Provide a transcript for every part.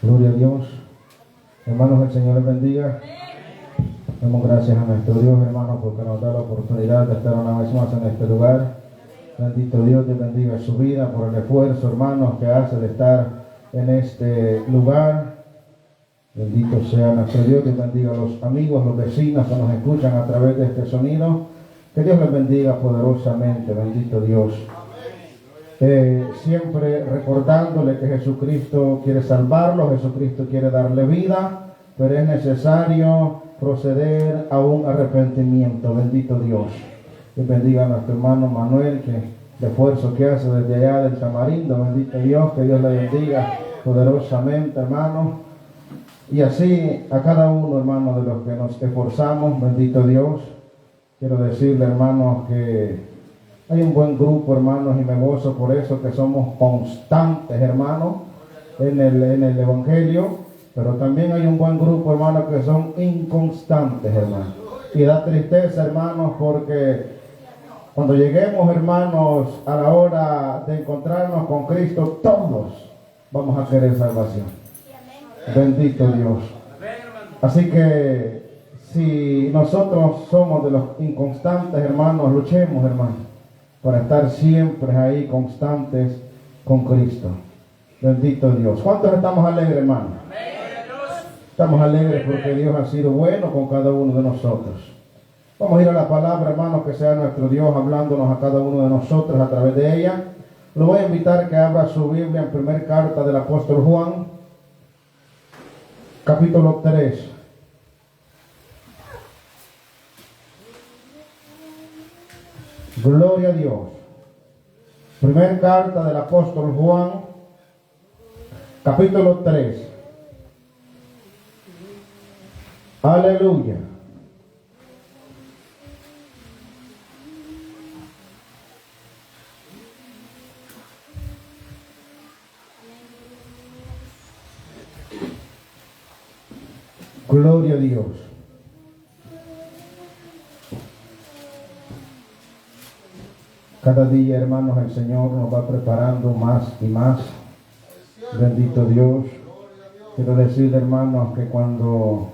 Gloria a Dios. Hermanos, el Señor les bendiga. Damos gracias a nuestro Dios, hermanos, porque nos da la oportunidad de estar una vez más en este lugar. Bendito Dios, Dios bendiga su vida por el esfuerzo, hermanos, que hace de estar en este lugar. Bendito sea nuestro Dios, Dios bendiga a los amigos, los vecinos que nos escuchan a través de este sonido. Que Dios les bendiga poderosamente, bendito Dios. Siempre recordándole que Jesucristo quiere salvarlo, Jesucristo quiere darle vida, pero es necesario proceder a un arrepentimiento, bendito Dios. Dios bendiga a nuestro hermano Manuel, que el esfuerzo que hace desde allá del Tamarindo, bendito Dios, que Dios le bendiga poderosamente, hermano. Y así a cada uno, hermano, de los que nos esforzamos, bendito Dios. Quiero decirle, hermanos, que hay un buen grupo, hermanos, y me gozo por eso, que somos constantes, hermanos, en el Evangelio, pero también hay un buen grupo, hermanos, que son inconstantes, hermanos. Y da tristeza, hermanos, porque cuando lleguemos, hermanos, a la hora de encontrarnos con Cristo, todos vamos a querer salvación. Bendito Dios. Así que si nosotros somos de los inconstantes, hermanos, luchemos, hermanos, para estar siempre ahí constantes con Cristo. Bendito Dios. ¿Cuántos estamos alegres, hermanos? Estamos alegres porque Dios ha sido bueno con cada uno de nosotros. Vamos a ir a la palabra, hermanos, que sea nuestro Dios hablándonos a cada uno de nosotros a través de ella. Lo voy a invitar que abra su Biblia en primera carta del apóstol Juan, capítulo 3. Gloria a Dios. Primera carta del apóstol Juan, capítulo 3. Aleluya. Gloria a Dios. Cada día, hermanos, el Señor nos va preparando más y más. Bendito Dios. Quiero decirle, hermanos, que cuando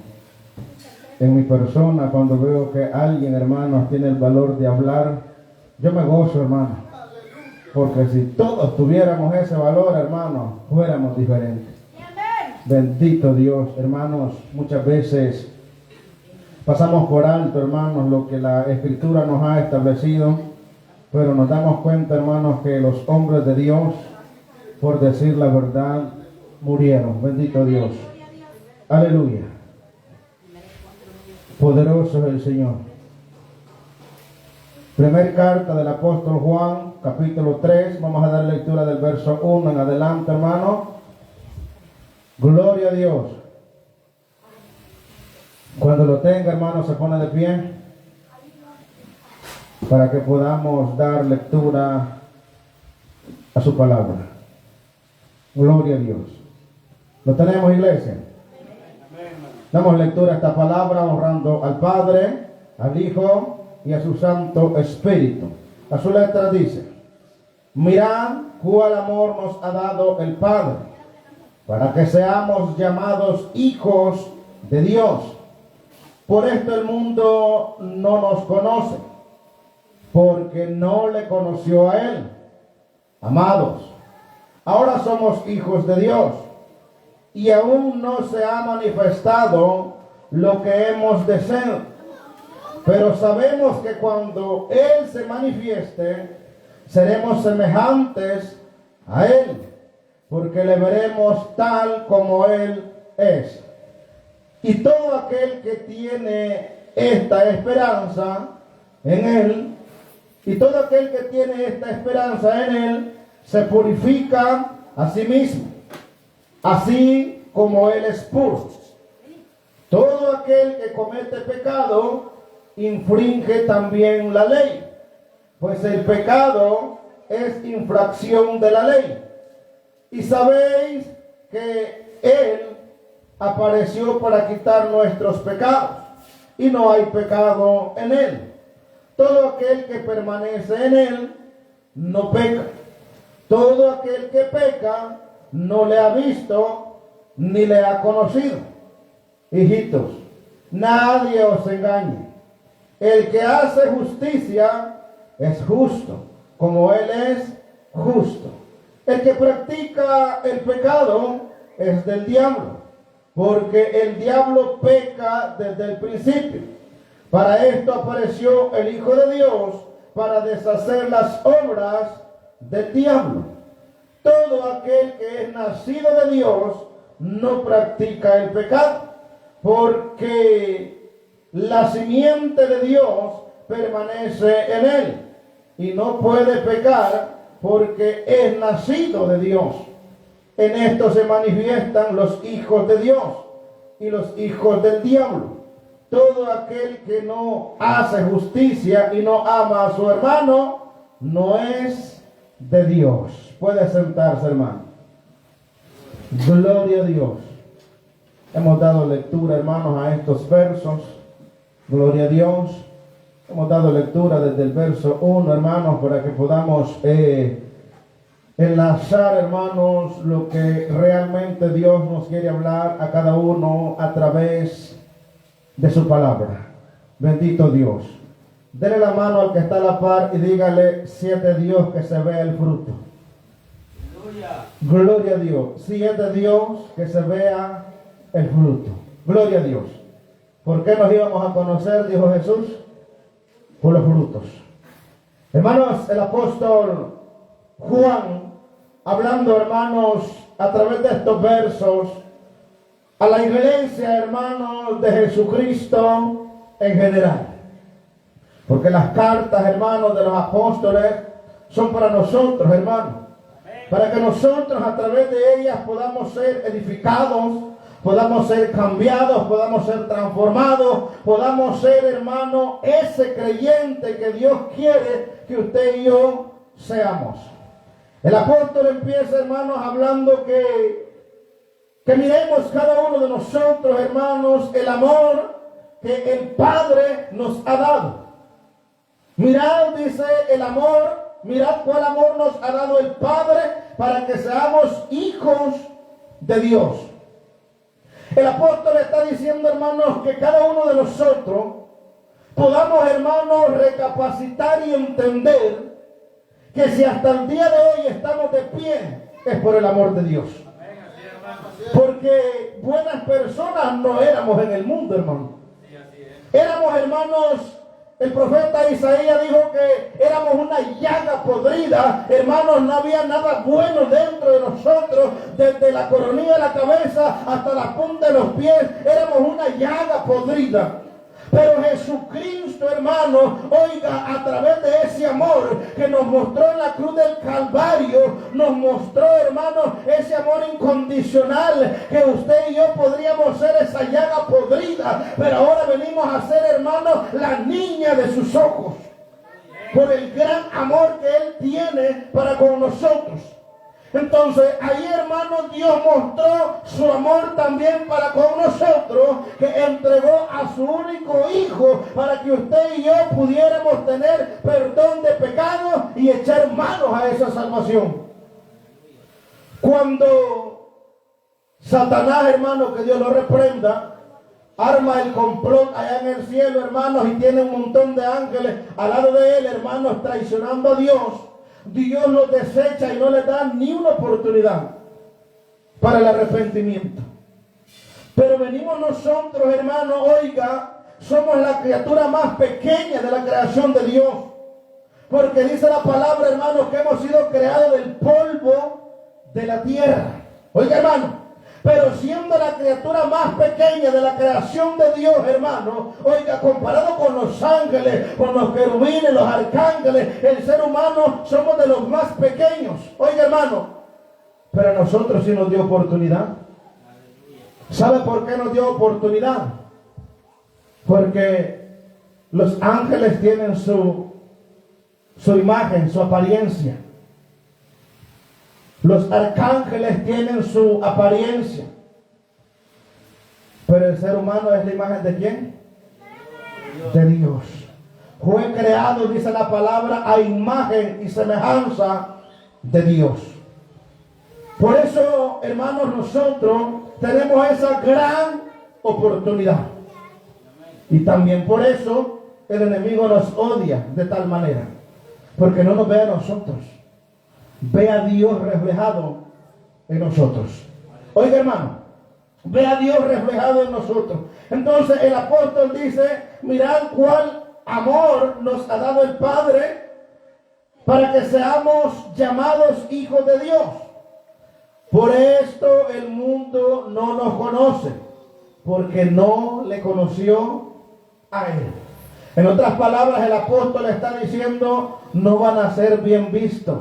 en mi persona, cuando veo que alguien, hermanos, tiene el valor de hablar, yo me gozo, hermanos. Porque si todos tuviéramos ese valor, hermanos, fuéramos diferentes. Bendito Dios, hermanos. Muchas veces pasamos por alto, hermanos, lo que la Escritura nos ha establecido. Pero nos damos cuenta, hermanos, que los hombres de Dios, por decir la verdad, murieron. Bendito Dios. Aleluya. Poderoso es el Señor. Primera carta del apóstol Juan, capítulo 3. Vamos a dar lectura del verso 1 en adelante, hermano. Gloria a Dios. Cuando lo tenga, hermano, se pone de pie para que podamos dar lectura a su palabra. Gloria a Dios. ¿Lo tenemos, iglesia? Damos lectura a esta palabra honrando al Padre, al Hijo y a su Santo Espíritu. A su letra dice: mirad cuál amor nos ha dado el Padre, para que seamos llamados hijos de Dios. Por esto el mundo no nos conoce, porque no le conoció a Él. Amados, ahora somos hijos de Dios, y aún no se ha manifestado lo que hemos de ser. Pero sabemos que cuando Él se manifieste, seremos semejantes a Él, porque le veremos tal como Él es. Y todo aquel que tiene esta esperanza en Él, y todo aquel que tiene esta esperanza en Él, se purifica a sí mismo, así como Él es puro. Todo aquel que comete pecado infringe también la ley, pues el pecado es infracción de la ley. Y sabéis que Él apareció para quitar nuestros pecados, y no hay pecado en Él. todo aquel que permanece en él no peca. Todo aquel que peca no le ha visto ni le ha conocido. Hijitos, nadie os engañe. El que hace justicia es justo, como él es justo. El que practica el pecado es del diablo, porque el diablo peca desde el principio. Para esto apareció el Hijo de Dios, para deshacer las obras del diablo. Todo aquel que es nacido de Dios no practica el pecado, porque la simiente de Dios permanece en él y no puede pecar porque es nacido de Dios. En esto se manifiestan los hijos de Dios y los hijos del diablo. Todo aquel que no hace justicia y no ama a su hermano no es de Dios. Puede sentarse, hermano. Gloria a Dios. Hemos dado lectura, hermanos, a estos versos. Gloria a Dios. Hemos dado lectura desde el verso 1, hermanos, para que podamos enlazar, hermanos, lo que realmente Dios nos quiere hablar a cada uno a través de su palabra. Bendito Dios. Dele la mano al que está a la par y dígale: si es de Dios, que se vea el fruto. Gloria a Dios. Si es de Dios, que se vea el fruto. Gloria a Dios. ¿Por qué nos íbamos a conocer? Dijo Jesús. Por los frutos. Hermanos, el apóstol Juan, hablando, hermanos, a través de estos versos, a la iglesia, hermanos, de Jesucristo en general. Porque las cartas, hermanos, de los apóstoles son para nosotros, hermanos. Para que nosotros a través de ellas podamos ser edificados, podamos ser cambiados, podamos ser transformados, podamos ser, hermano, ese creyente que Dios quiere que usted y yo seamos. El apóstol empieza, hermanos, hablando que miremos cada uno de nosotros, hermanos, el amor que el Padre nos ha dado. Mirad, dice, el amor, mirad cuál amor nos ha dado el Padre para que seamos hijos de Dios. El apóstol está diciendo, hermanos, que cada uno de nosotros podamos, hermanos, recapacitar y entender que si hasta el día de hoy estamos de pie, es por el amor de Dios. Porque buenas personas no éramos en el mundo, hermano. Éramos, hermanos, el profeta Isaías dijo que éramos una llaga podrida. Hermanos, no había nada bueno dentro de nosotros. Desde la coronilla de la cabeza hasta la punta de los pies, éramos una llaga podrida. Pero Jesucristo, hermano, oiga, a través de ese amor que nos mostró en la cruz del Calvario, nos mostró, hermano, ese amor incondicional, que usted y yo podríamos ser esa llaga podrida, pero ahora venimos a ser, hermano, la niña de sus ojos, por el gran amor que Él tiene para con nosotros. Entonces, ahí, hermanos, Dios mostró su amor también para con nosotros, que entregó a su único Hijo para que usted y yo pudiéramos tener perdón de pecados y echar manos a esa salvación. Cuando Satanás, hermano, que Dios lo reprenda, arma el complot allá en el cielo, hermanos, y tiene un montón de ángeles al lado de él, hermanos, traicionando a Dios, Dios los desecha y no les da ni una oportunidad para el arrepentimiento. Pero venimos nosotros, hermanos, oiga, somos la criatura más pequeña de la creación de Dios. Porque dice la palabra, hermanos, que hemos sido creados del polvo de la tierra. Oiga, hermano, pero siendo la criatura más pequeña de la creación de Dios, hermano, oiga, comparado con los ángeles, con los querubines, los arcángeles, el ser humano somos de los más pequeños. Oiga, hermano, pero a nosotros sí nos dio oportunidad. ¿Sabe por qué nos dio oportunidad? Porque los ángeles tienen su imagen, su apariencia. Los arcángeles tienen su apariencia. Pero el ser humano es la imagen ¿de quién? De Dios. fue creado, dice la palabra, a imagen y semejanza de Dios. Por eso, hermanos, nosotros tenemos esa gran oportunidad. Y también por eso el enemigo nos odia de tal manera. Porque no nos ve a nosotros. Ve a Dios reflejado en nosotros. Oiga, hermano, ve a Dios reflejado en nosotros. Entonces el apóstol dice, mirad cuál amor nos ha dado el Padre para que seamos llamados hijos de Dios. Por esto el mundo no nos conoce, porque no le conoció a Él. En otras palabras, el apóstol está diciendo, no van a ser bien vistos,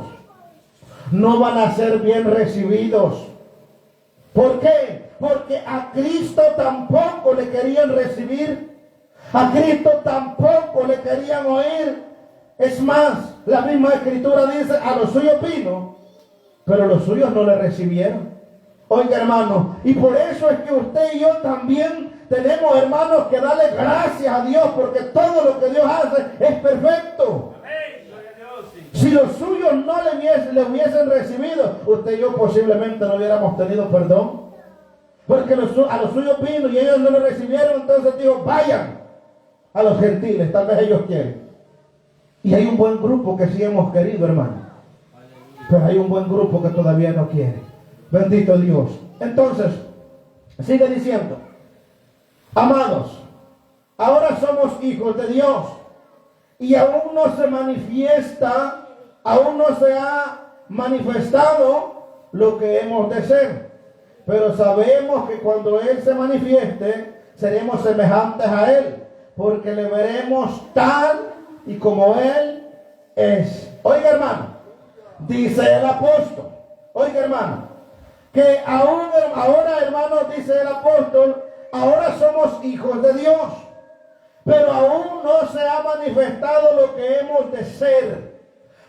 no van a ser bien recibidos. ¿Por qué? Porque a Cristo tampoco le querían recibir, a Cristo tampoco le querían oír. Es más, la misma escritura dice, a los suyos vino, pero los suyos no le recibieron. Oiga, hermano, y por eso es que usted y yo también tenemos, hermanos, que darle gracias a Dios, porque todo lo que Dios hace es perfecto. Si los suyos no le hubiesen recibido, usted y yo posiblemente no hubiéramos tenido perdón. Porque a los suyos vino y ellos no lo recibieron, entonces dijo, vayan a los gentiles, tal vez ellos quieren. Y hay un buen grupo que sí hemos querido, hermano. Pero hay un buen grupo que todavía no quiere. Bendito Dios. Entonces, sigue diciendo, amados, ahora somos hijos de Dios. Y aún no se manifiesta, aún no se ha manifestado lo que hemos de ser. Pero sabemos que cuando Él se manifieste, seremos semejantes a Él, porque le veremos tal y como Él es. Oiga, hermano, dice el apóstol, oiga, hermano, que ahora, hermano, dice el apóstol, ahora somos hijos de Dios, pero aún no se ha manifestado lo que hemos de ser.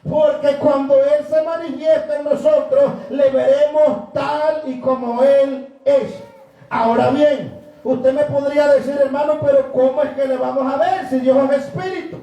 Porque cuando Él se manifiesta en nosotros, le veremos tal y como Él es. Ahora bien, usted me podría decir, hermano, pero ¿cómo es que le vamos a ver si Dios es espíritu?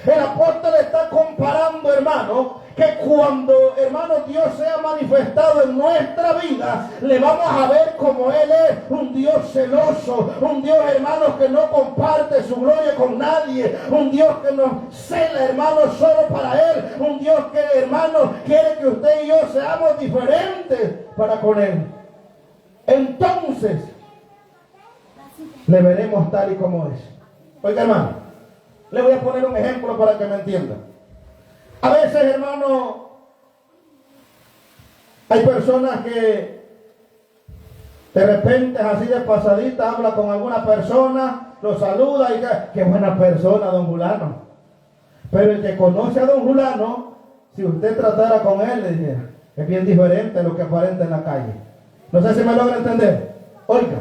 El apóstol está comparando, hermano, que cuando, hermano, Dios sea manifestado en nuestra vida, le vamos a ver como Él es, un Dios celoso, un Dios, hermano, que no comparte su gloria con nadie, un Dios que nos cela, hermano, solo para Él, un Dios que, hermano, quiere que usted y yo seamos diferentes para con Él. Entonces, le veremos tal y como es. Oiga, hermano, le voy a poner un ejemplo para que me entienda. A veces, hermano, hay personas que de repente, así de pasadita, habla con alguna persona, lo saluda y qué buena persona, don fulano. Pero el que conoce a don fulano, si usted tratara con él, le dijera, es bien diferente a lo que aparenta en la calle. No sé si me logra entender. Oiga,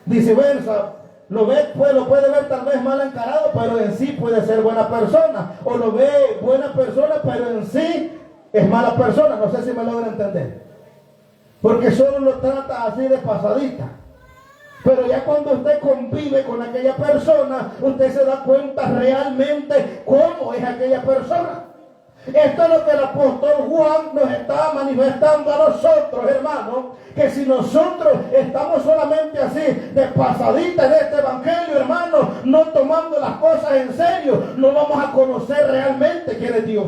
viceversa. Lo puede ver tal vez mal encarado, pero en sí puede ser buena persona. O lo ve buena persona, pero en sí es mala persona. No sé si me logra entender. Porque solo lo trata así de pasadita. Pero ya cuando usted convive con aquella persona, usted se da cuenta realmente cómo es aquella persona. Esto es lo que el apóstol Juan nos está manifestando a nosotros, hermanos, que si nosotros estamos solamente así de pasadita en este evangelio, hermanos, no tomando las cosas en serio, no vamos a conocer realmente quién es Dios.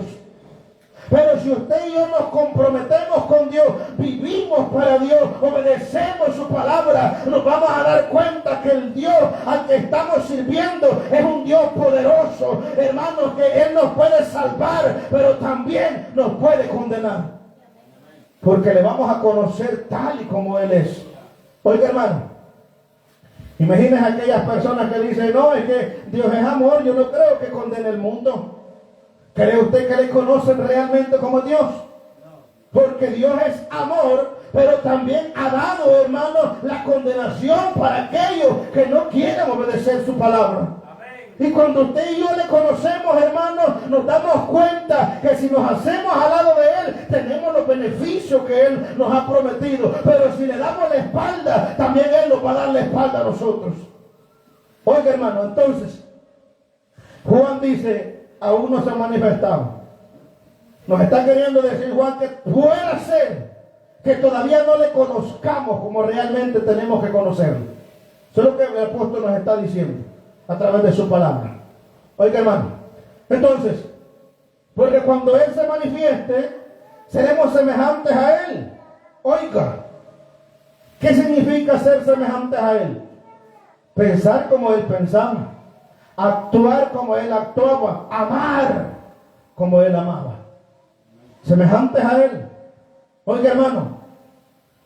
Pero si usted y yo nos comprometemos con Dios, vivimos para Dios, obedecemos su palabra, nos vamos a dar cuenta que el Dios al que estamos sirviendo es un Dios poderoso, hermanos, que Él nos puede salvar, pero también nos puede condenar. Porque le vamos a conocer tal y como Él es. Oiga, hermano, imagínense aquellas personas que dicen, no, es que Dios es amor, yo no creo que condene el mundo. ¿Cree usted que le conocen realmente como Dios? Porque Dios es amor, pero también ha dado, hermanos, la condenación para aquellos que no quieren obedecer su palabra. Y cuando usted y yo le conocemos, hermanos, nos damos cuenta que si nos hacemos al lado de Él, tenemos los beneficios que Él nos ha prometido. Pero si le damos la espalda, también Él nos va a dar la espalda a nosotros. Oiga, hermano, entonces, Juan dice, aún no se ha manifestado. Nos está queriendo decir Juan que puede ser que todavía no le conozcamos como realmente tenemos que conocerlo. Eso es lo que el apóstol nos está diciendo a través de su palabra. Oiga, hermano, entonces, porque cuando Él se manifieste, seremos semejantes a Él. Oiga, ¿qué significa ser semejantes a Él? Pensar como Él pensaba, actuar como Él actuaba, amar como Él amaba. Semejantes a Él. Oiga, hermano,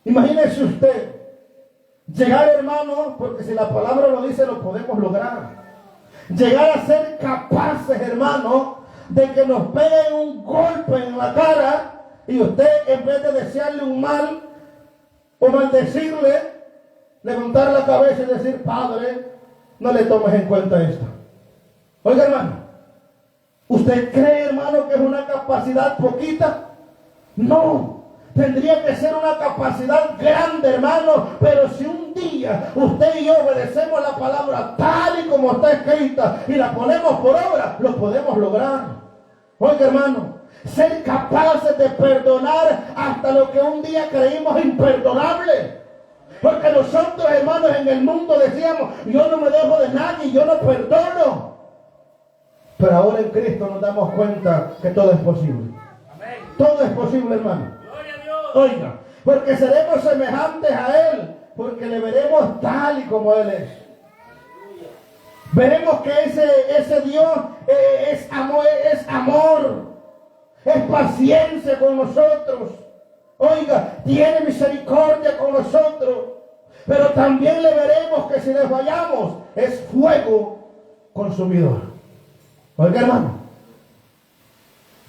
imagínese usted llegar, hermano, porque si la palabra lo dice, lo podemos lograr. Llegar a ser capaces, hermano, de que nos peguen un golpe en la cara y usted, en vez de desearle un mal o maldecirle, levantar la cabeza y decir, Padre, no le tomes en cuenta esto. Oiga, hermano, ¿usted cree, hermano, que es una capacidad poquita? No. Tendría que ser una capacidad grande, hermano. Pero si un día usted y yo obedecemos la palabra tal y como está escrita y la ponemos por obra, lo podemos lograr. Oiga, hermano, ser capaces de perdonar hasta lo que un día creímos imperdonable. Porque nosotros, hermanos, en el mundo decíamos, yo no me dejo de nadie, yo no perdono. Pero ahora en Cristo nos damos cuenta que todo es posible. Todo es posible, hermano. Oiga, porque seremos semejantes a Él, porque le veremos tal y como Él es. Veremos que ese Dios es amor, es paciencia con nosotros. Oiga, tiene misericordia con nosotros. Pero también le veremos que si le fallamos, es fuego consumidor. Oiga, hermano,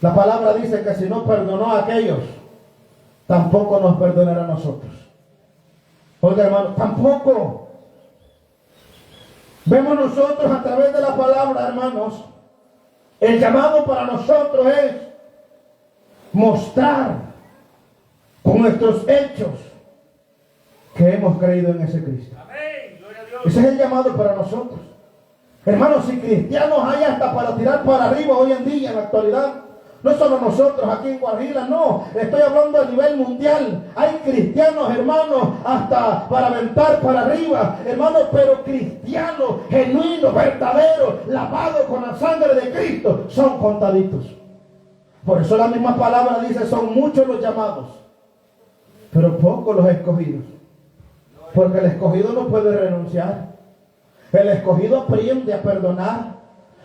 la palabra dice que si no perdonó a aquellos, tampoco nos perdonará a nosotros. Oiga, hermano, tampoco. Vemos nosotros a través de la palabra, hermanos, el llamado para nosotros es mostrar con nuestros hechos que hemos creído en ese Cristo. Amén. Gloria a Dios. Ese es el llamado para nosotros. Hermanos, si cristianos hay hasta para tirar para arriba hoy en día, en la actualidad. No solo nosotros aquí en Guarjila, no. Estoy hablando a nivel mundial. Hay cristianos, hermanos, hasta para aventar para arriba. Hermanos, pero cristianos, genuinos, verdaderos, lavados con la sangre de Cristo, son contaditos. Por eso la misma palabra dice, son muchos los llamados, pero pocos los escogidos. Porque el escogido no puede renunciar. El escogido aprende a perdonar.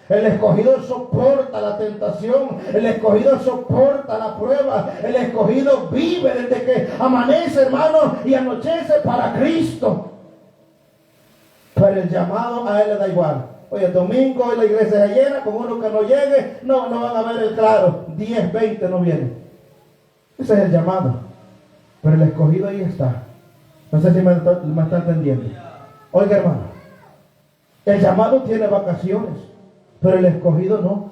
El escogido soporta la tentación. El escogido soporta la prueba. El escogido vive desde que amanece, hermano, y anochece para Cristo. Pero el llamado a Él le da igual. Oye, domingo la iglesia se llena, con uno que no llegue, no van a ver el claro. 10, 20 no vienen. Ese es el llamado. Pero el escogido ahí está. No sé si me está entendiendo. Oiga, hermano, el llamado tiene vacaciones, pero el escogido no.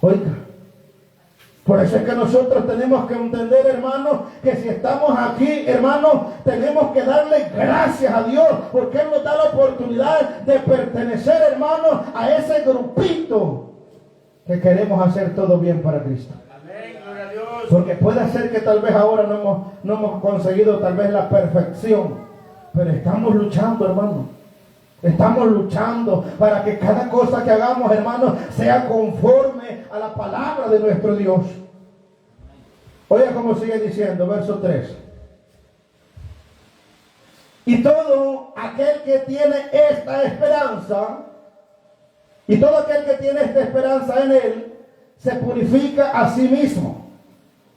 Oiga, por eso es que nosotros tenemos que entender, hermanos, que si estamos aquí, hermanos, tenemos que darle gracias a Dios, porque Él nos da la oportunidad de pertenecer, hermanos, a ese grupito que queremos hacer todo bien para Cristo. Amén, gloria a Dios. Porque puede ser que tal vez ahora no hemos conseguido tal vez la perfección, pero estamos luchando, hermanos. Estamos luchando para que cada cosa que hagamos, hermanos, sea conforme a la palabra de nuestro Dios. Oiga cómo sigue diciendo, verso 3. Y todo aquel que tiene esta esperanza, y todo aquel que tiene esta esperanza en Él, se purifica a sí mismo,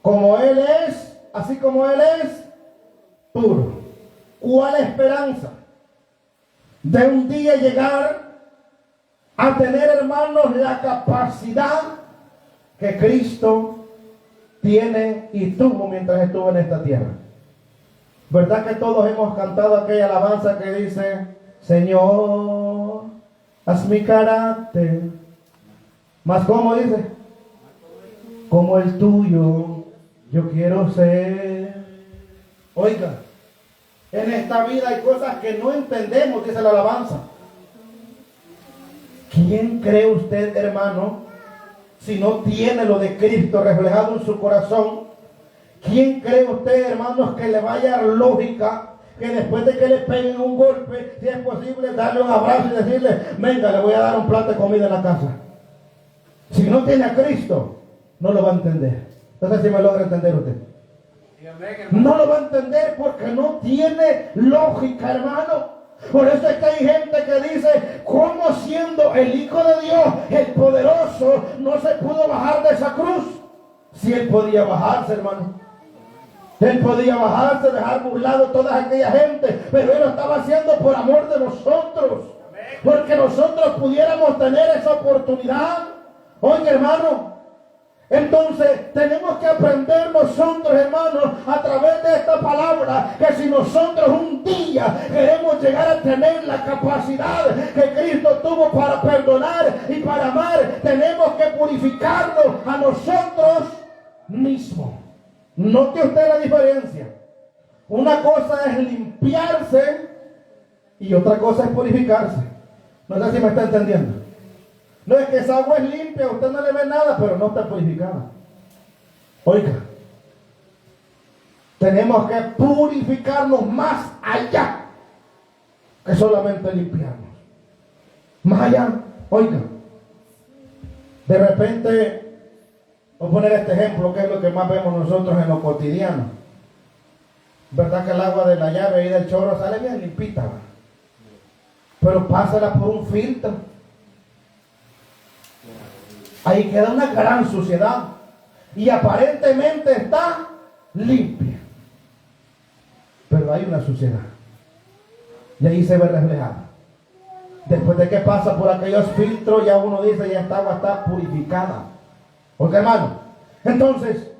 como Él es, así como Él es, puro. ¿Cuál esperanza? De un día llegar a tener, hermanos, la capacidad que Cristo tiene y tuvo mientras estuvo en esta tierra. ¿Verdad que todos hemos cantado aquella alabanza que dice, Señor, haz mi carácter más, como dice, como el tuyo yo quiero ser? Oiga, en esta vida hay cosas que no entendemos, dice la alabanza. ¿Quién cree usted, hermano, si no tiene lo de Cristo reflejado en su corazón? ¿Quién cree usted, hermanos, que le vaya a dar lógica que después de que le peguen un golpe, si es posible, darle un abrazo y decirle, venga, le voy a dar un plato de comida en la casa? Si no tiene a Cristo, no lo va a entender. No sé si me logra entender usted. No lo va a entender porque no tiene lógica, hermano. Por eso es que hay gente que dice, ¿cómo siendo el Hijo de Dios, el poderoso, no se pudo bajar de esa cruz? Si él podía bajarse, hermano. Él podía bajarse, dejar burlado a toda aquella gente, pero él lo estaba haciendo por amor de nosotros. Porque nosotros pudiéramos tener esa oportunidad. Oye, hermano, entonces tenemos que aprender nosotros, hermanos, a través de esta palabra, que si nosotros un día queremos llegar a tener la capacidad que Cristo tuvo para perdonar y para amar, tenemos que purificarnos a nosotros mismos. Note usted la diferencia. Una cosa es limpiarse y otra cosa es purificarse. No sé si me está entendiendo. No es que esa agua es limpia, usted no le ve nada, pero no está purificada. Oiga, tenemos que purificarnos más allá que solamente limpiarnos. Más allá, oiga, de repente, voy a poner este ejemplo, que es lo que más vemos nosotros en lo cotidiano. ¿Verdad que el agua de la llave y del chorro sale bien limpita? Pero pásala por un filtro. Ahí queda una gran suciedad y aparentemente está limpia, pero hay una suciedad y ahí se ve reflejada. Después de que pasa por aquellos filtros, ya uno dice, ya esta agua está purificada. Porque, hermano, entonces,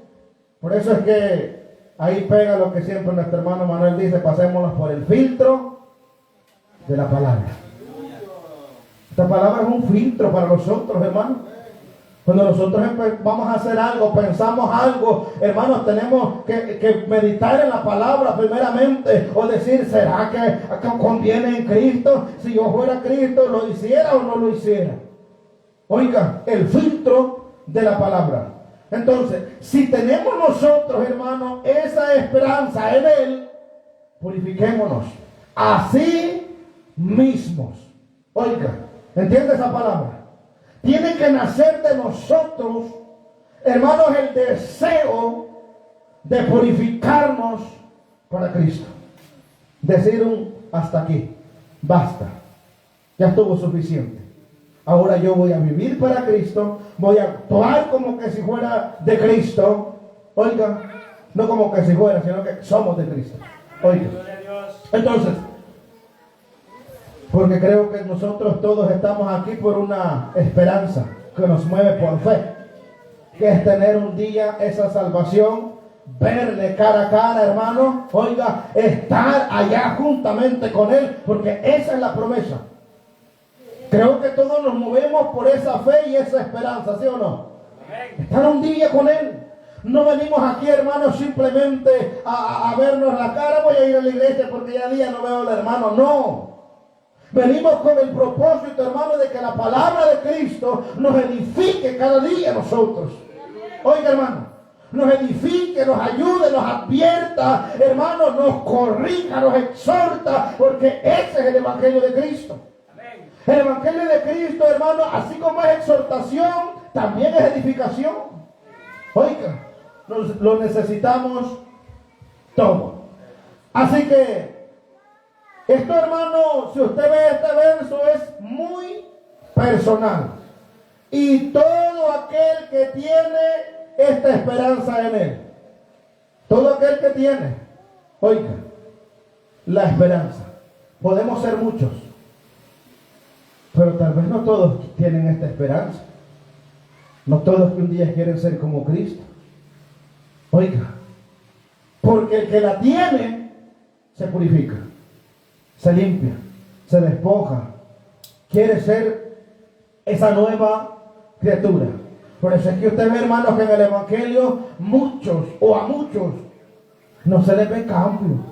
por eso es que ahí pega lo que siempre nuestro hermano Manuel dice: pasémonos por el filtro de la palabra. Esta palabra es un filtro para nosotros, hermano. Cuando nosotros vamos a hacer algo, pensamos algo, hermanos, tenemos que meditar en la palabra primeramente, o decir, ¿será que conviene en Cristo? Si yo fuera Cristo, ¿lo hiciera o no lo hiciera? Oiga, el filtro de la palabra. Entonces, si tenemos nosotros, hermanos, esa esperanza en Él, purifiquémonos así mismos. Oiga, ¿entiende esa palabra? Tiene que nacer de nosotros, hermanos, el deseo de purificarnos para Cristo. Decir hasta aquí, basta, ya estuvo suficiente. Ahora yo voy a vivir para Cristo, voy a actuar como que si fuera de Cristo. Oiga, no como que si fuera, sino que somos de Cristo. Oiga, entonces, porque creo que nosotros todos estamos aquí por una esperanza que nos mueve por fe, que es tener un día esa salvación, verle cara a cara, hermano, oiga, estar allá juntamente con Él, porque esa es la promesa. Creo que todos nos movemos por esa fe y esa esperanza, ¿sí o no? Estar un día con Él. No venimos aquí, hermanos, simplemente a vernos la cara. Voy a ir a la iglesia porque ya día no veo al hermano. No. Venimos con el propósito, hermano, de que la palabra de Cristo nos edifique cada día a nosotros. Oiga, hermano, nos edifique, nos ayude, nos advierta, hermano, nos corrija, nos exhorta, porque ese es el Evangelio de Cristo. El Evangelio de Cristo, hermano, así como es exhortación, también es edificación. Oiga, lo necesitamos todo. Así que esto, hermano, si usted ve este verso, es muy personal. Y todo aquel que tiene esta esperanza en Él, todo aquel que tiene, oiga, la esperanza. Podemos ser muchos, pero tal vez no todos tienen esta esperanza. No todos que un día quieren ser como Cristo. Oiga, porque el que la tiene se purifica, se limpia, se despoja, quiere ser esa nueva criatura. Por eso es que usted ve, hermanos, que en el Evangelio muchos o a muchos no se les ve cambio,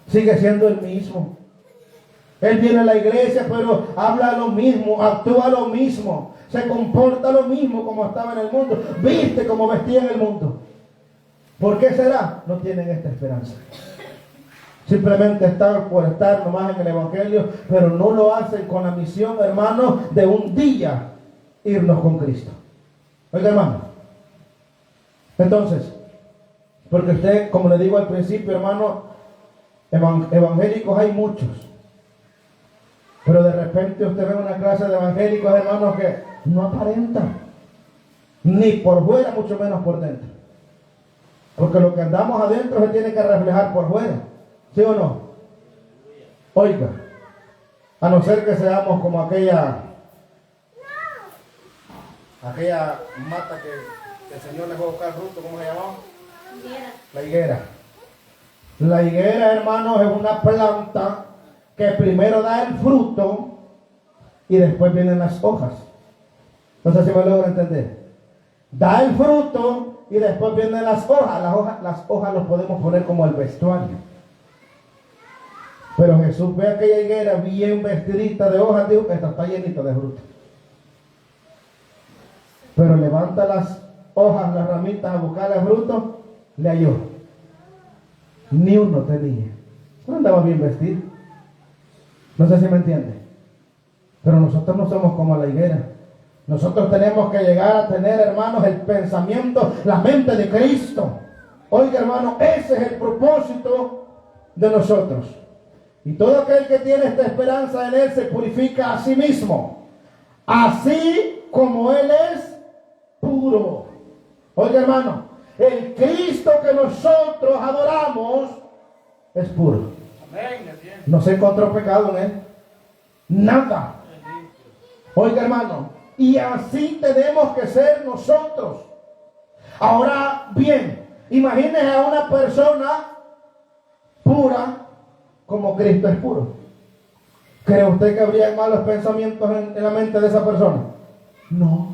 sigue siendo el mismo. Él viene a la iglesia, pero habla lo mismo, actúa lo mismo, se comporta lo mismo como estaba en el mundo, viste como vestía en el mundo. ¿Por qué será? No tienen esta esperanza. Simplemente están por estar nomás en el Evangelio, pero no lo hacen con la misión, hermano, de un día irnos con Cristo. Oiga, hermano. Entonces, porque usted, como le digo al principio, hermano, evangélicos hay muchos. Pero de repente usted ve una clase de evangélicos, hermanos, que no aparentan. Ni por fuera, mucho menos por dentro. Porque lo que andamos adentro se tiene que reflejar por fuera. ¿Sí o no? Oiga, a no ser que seamos como aquella mata que el Señor le fue a buscar fruto, ¿cómo se llamaba? La higuera. La higuera, hermanos, es una planta que primero da el fruto y después vienen las hojas. No sé si me logro entender. Da el fruto y después vienen las hojas. Las hojas los podemos poner como el vestuario. Pero Jesús ve aquella higuera bien vestidita de hojas, dijo, esta está llenita de fruto. Pero levanta las hojas, las ramitas a buscarle fruto, le halló. Ni uno tenía. No andaba bien vestido. No sé si me entiende. Pero nosotros no somos como la higuera. Nosotros tenemos que llegar a tener, hermanos, el pensamiento, la mente de Cristo. Oiga, hermano, ese es el propósito de nosotros. Y todo aquel que tiene esta esperanza en Él se purifica a sí mismo, así como Él es puro. Oiga, hermano, el Cristo que nosotros adoramos es puro. No se encontró pecado en Él. Nada. Oiga, hermano, y así tenemos que ser nosotros. Ahora bien, imagínese a una persona pura como Cristo es puro. ¿Cree usted que habría malos pensamientos en la mente de esa persona? No.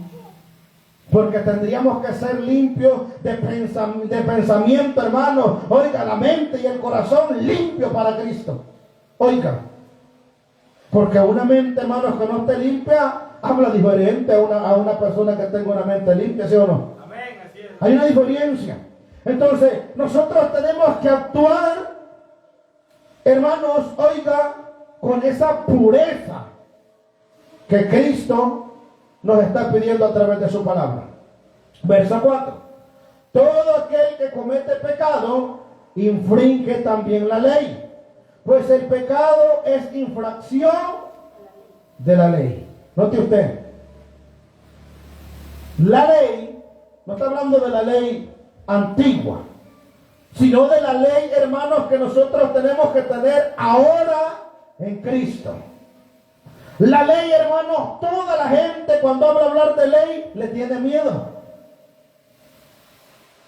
Porque tendríamos que ser limpios de pensamiento, hermano. Oiga, la mente y el corazón limpios para Cristo. Oiga. Porque una mente, hermanos, que no esté limpia, habla diferente a una persona que tenga una mente limpia, ¿sí o no? Amén, así es. Hay una diferencia. Entonces, nosotros tenemos que actuar, hermanos, oiga, con esa pureza que Cristo nos está pidiendo a través de su palabra. Verso 4. Todo aquel que comete pecado infringe también la ley, pues el pecado es infracción de la ley. Note usted, la ley, no está hablando de la ley antigua, sino de la ley, hermanos, que nosotros tenemos que tener ahora en Cristo. La ley, hermanos, toda la gente cuando hablar de ley le tiene miedo.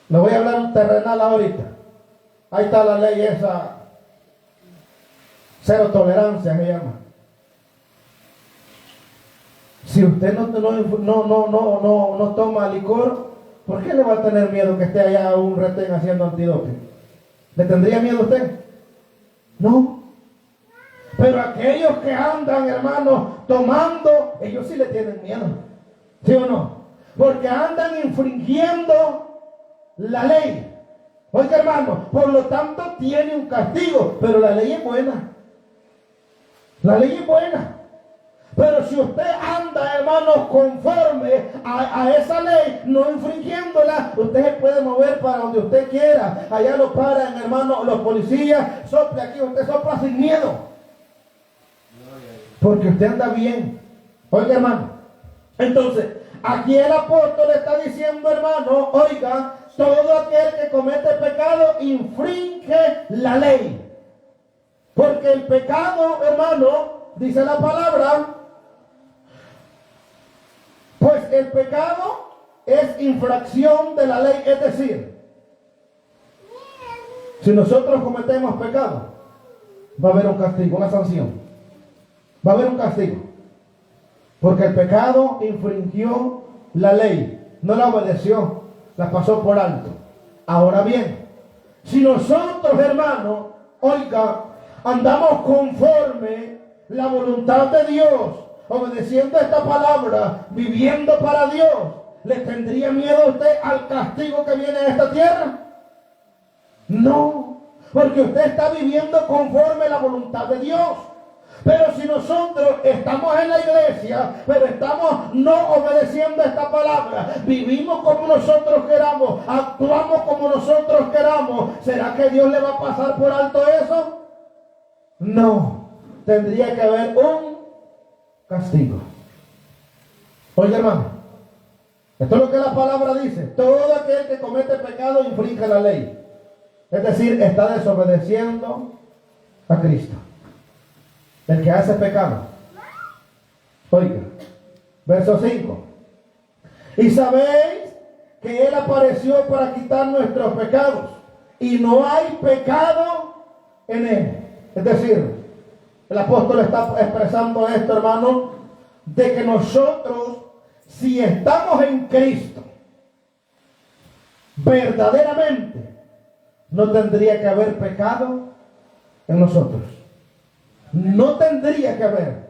Le voy a hablar terrenal ahorita. Ahí está la ley esa, cero tolerancia se llama. Si usted no toma licor, ¿por qué le va a tener miedo que esté allá un retén haciendo antidoping? ¿Le tendría miedo a usted? No. Pero aquellos que andan, hermanos, tomando, ellos sí le tienen miedo. ¿Sí o no? Porque andan infringiendo la ley. Oiga, hermano, por lo tanto tiene un castigo, pero la ley es buena. La ley es buena. Pero si usted anda, hermanos, conforme a esa ley, no infringiéndola, usted se puede mover para donde usted quiera. Allá lo paran, hermanos, los policías, sople aquí, usted sopla sin miedo. Porque usted anda bien. Oiga, hermano. Entonces, aquí el apóstol está diciendo, hermano, oiga, todo aquel que comete pecado infringe la ley. Porque el pecado, hermano, dice la palabra, pues el pecado es infracción de la ley. Es decir, si nosotros cometemos pecado, va a haber un castigo, una sanción. Va a haber un castigo. Porque el pecado infringió la ley, no la obedeció, la pasó por alto. Ahora bien, si nosotros, hermanos, oiga, andamos conforme, la voluntad de Dios, obedeciendo esta palabra, viviendo para Dios, ¿le tendría miedo a usted al castigo que viene a esta tierra? No, porque usted está viviendo conforme a la voluntad de Dios. Pero si nosotros estamos en la iglesia, pero estamos no obedeciendo esta palabra, vivimos como nosotros queramos, actuamos como nosotros queramos, ¿será que Dios le va a pasar por alto eso? No, tendría que haber un castigo. Oye, hermano, esto es lo que la palabra dice: todo aquel que comete pecado infringe la ley. Es decir, está desobedeciendo a Cristo. El que hace pecado. Oiga, verso 5. Y sabéis que Él apareció para quitar nuestros pecados, y no hay pecado en Él. Es decir, el apóstol está expresando esto, hermano, de que nosotros, si estamos en Cristo, verdaderamente, no tendría que haber pecado en nosotros. No tendría que haber,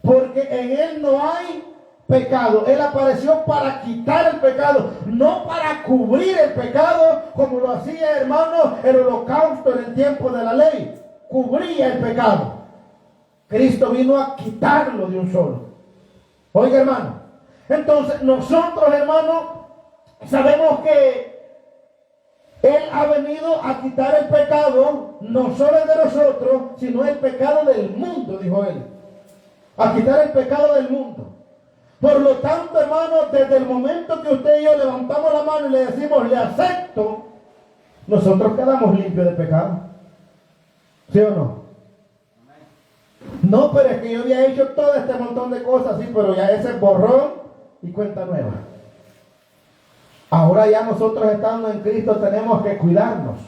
porque en Él no hay pecado. Él apareció para quitar el pecado, no para cubrir el pecado, como lo hacía, hermano, el holocausto en el tiempo de la ley. Cubría el pecado. Cristo vino a quitarlo de un solo. Oiga, hermano, entonces nosotros, hermano, sabemos que Él ha venido a quitar el pecado, no solo el de nosotros, sino el pecado del mundo, dijo Él. A quitar el pecado del mundo. Por lo tanto, hermano, desde el momento que usted y yo levantamos la mano y le decimos, le acepto, nosotros quedamos limpios de pecado. ¿Sí o no? No, pero es que yo había hecho todo este montón de cosas, sí, pero ya ese es borrón y cuenta nueva. Ahora ya nosotros, estando en Cristo, tenemos que cuidarnos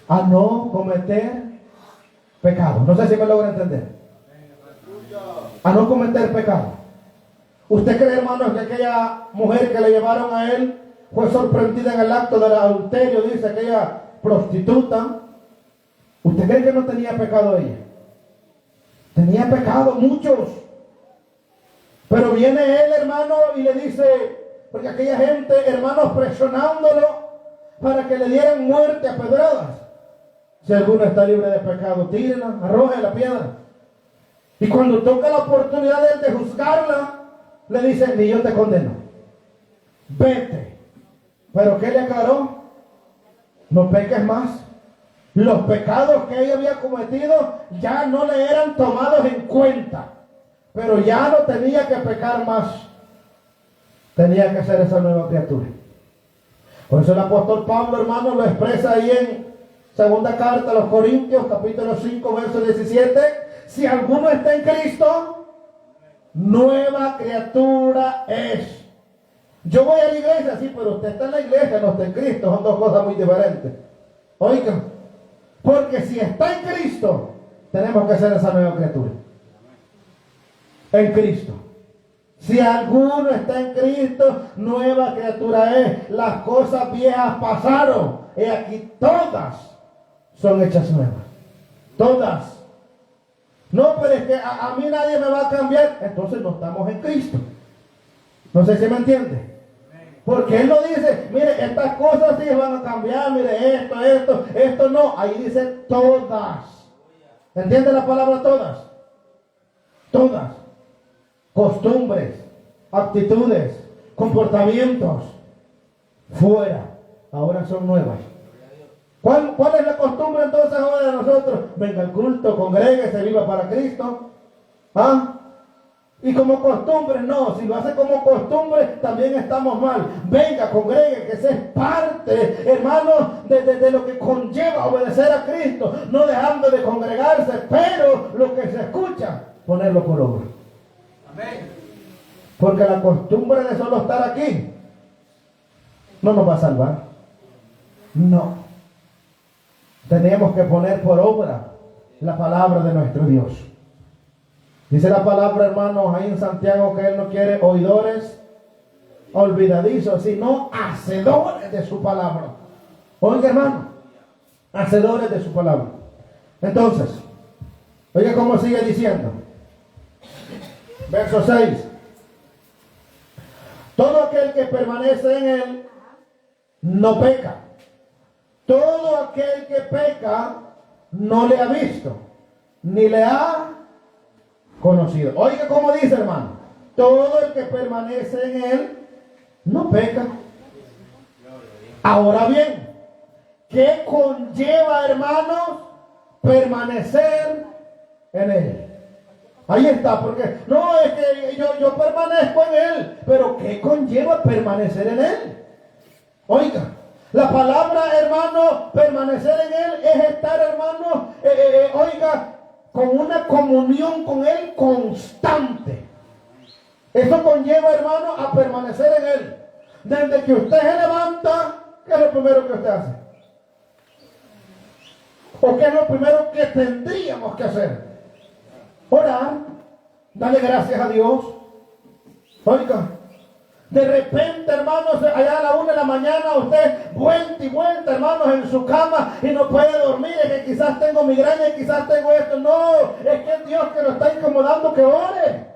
a no cometer pecado. No sé si me logra entender. A no cometer pecado. ¿Usted cree, hermano, que aquella mujer que le llevaron a él fue sorprendida en el acto del adulterio? Dice aquella prostituta. ¿Usted cree que no tenía pecado ella? Tenía pecado, muchos. Pero viene él, hermano, y le dice, porque aquella gente, hermanos, presionándolo para que le dieran muerte a pedradas. Si alguno está libre de pecado, tírela, arroje la piedra. Y cuando toca la oportunidad de él de juzgarla, le dice, ni yo te condeno, vete. ¿Pero qué le aclaró? No peques más. Los pecados que ella había cometido ya no le eran tomados en cuenta, pero ya no tenía que pecar más. Tenía que ser esa nueva criatura. Por eso el apóstol Pablo, hermano, lo expresa ahí en segunda carta a los Corintios, capítulo 5, verso 17. Si alguno está en Cristo, nueva criatura es. Yo voy a la iglesia, sí, pero usted está en la iglesia, no está en Cristo. Son dos cosas muy diferentes. Oigan, porque si está en Cristo, tenemos que ser esa nueva criatura. En Cristo. Si alguno está en Cristo, nueva criatura es. Las cosas viejas pasaron, y aquí todas son hechas nuevas. Todas. No, pero es que a mí nadie me va a cambiar. Entonces no estamos en Cristo. No sé si me entiende. Porque Él no dice, mire, estas cosas sí van a cambiar, mire, esto no. Ahí dice todas. ¿Entiende la palabra todas? Todas. Costumbres, actitudes, comportamientos, fuera, ahora son nuevas. ¿Cuál es la costumbre entonces ahora de nosotros? Venga al culto, congréguese, viva para Cristo. ¿Ah? Y como costumbre, no, si lo hace como costumbre, también estamos mal. Venga, congregue, que esa es parte, hermanos, de lo que conlleva obedecer a Cristo, no dejando de congregarse, pero lo que se escucha, ponerlo por obra. Amén. Porque la costumbre de solo estar aquí no nos va a salvar. No. Tenemos que poner por obra la palabra de nuestro Dios. Dice la palabra, hermanos, ahí en Santiago, que Él no quiere oidores olvidadizos, sino hacedores de su palabra. Oiga, hermano, hacedores de su palabra. Entonces, Oiga cómo sigue diciendo. Verso 6. Todo aquel que permanece en él no peca. Todo aquel que peca no le ha visto, ni le ha conocido. Oiga cómo dice, hermano. Todo el que permanece en él no peca. Ahora bien, ¿qué conlleva, hermanos, permanecer en él? Ahí está, porque no es que yo permanezco en él, pero ¿qué conlleva permanecer en él? Oiga, la palabra, hermano, permanecer en él es estar, hermano, oiga, con una comunión con él constante. Eso conlleva, hermano, a permanecer en él. Desde que usted se levanta, ¿qué es lo primero que usted hace? ¿O qué es lo primero que tendríamos que hacer? Orar, darle gracias a Dios. Oiga, de repente, hermanos, allá a la 1 de la mañana, usted vuelta y vuelta, hermanos, en su cama y no puede dormir. Es que quizás tengo migraña y quizás tengo esto. No, es que es Dios que lo está incomodando que ore.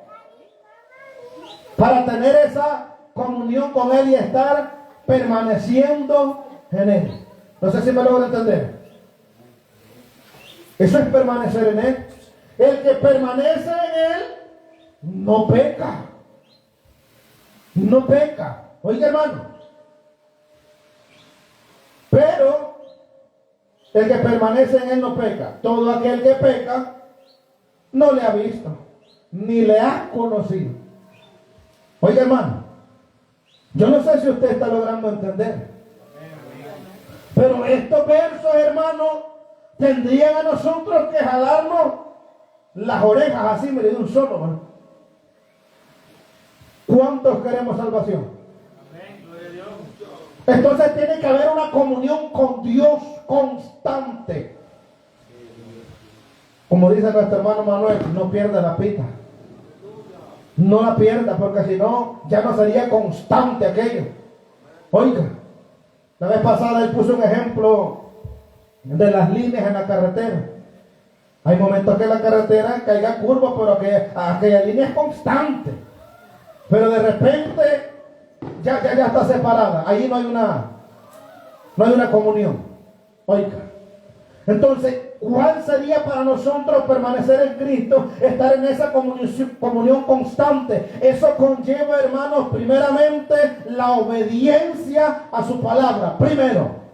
Para tener esa comunión con Él y estar permaneciendo en Él. No sé si me logro entender. Eso es permanecer en Él. El que permanece en Él no peca. No peca. Oiga, hermano. Pero el que permanece en Él no peca. Todo aquel que peca no le ha visto, ni le ha conocido. Oiga, hermano. Yo no sé si usted está logrando entender. Pero estos versos, hermano, tendrían a nosotros que jalarnos las orejas así, mire, de un solo, ¿no? ¿Cuántos queremos salvación? Entonces tiene que haber una comunión con Dios constante. Como dice nuestro hermano Manuel, no pierda la pita. No la pierda, porque si no, ya no sería constante aquello. Oiga, la vez pasada él puso un ejemplo de las líneas en la carretera. Hay momentos que la carretera caiga curva, pero aquella línea es constante. Pero de repente ya está separada. Ahí no hay una comunión. Oiga. Entonces, ¿cuál sería para nosotros permanecer en Cristo? Estar en esa comunión constante. Eso conlleva, hermanos, primeramente la obediencia a su palabra. Primero.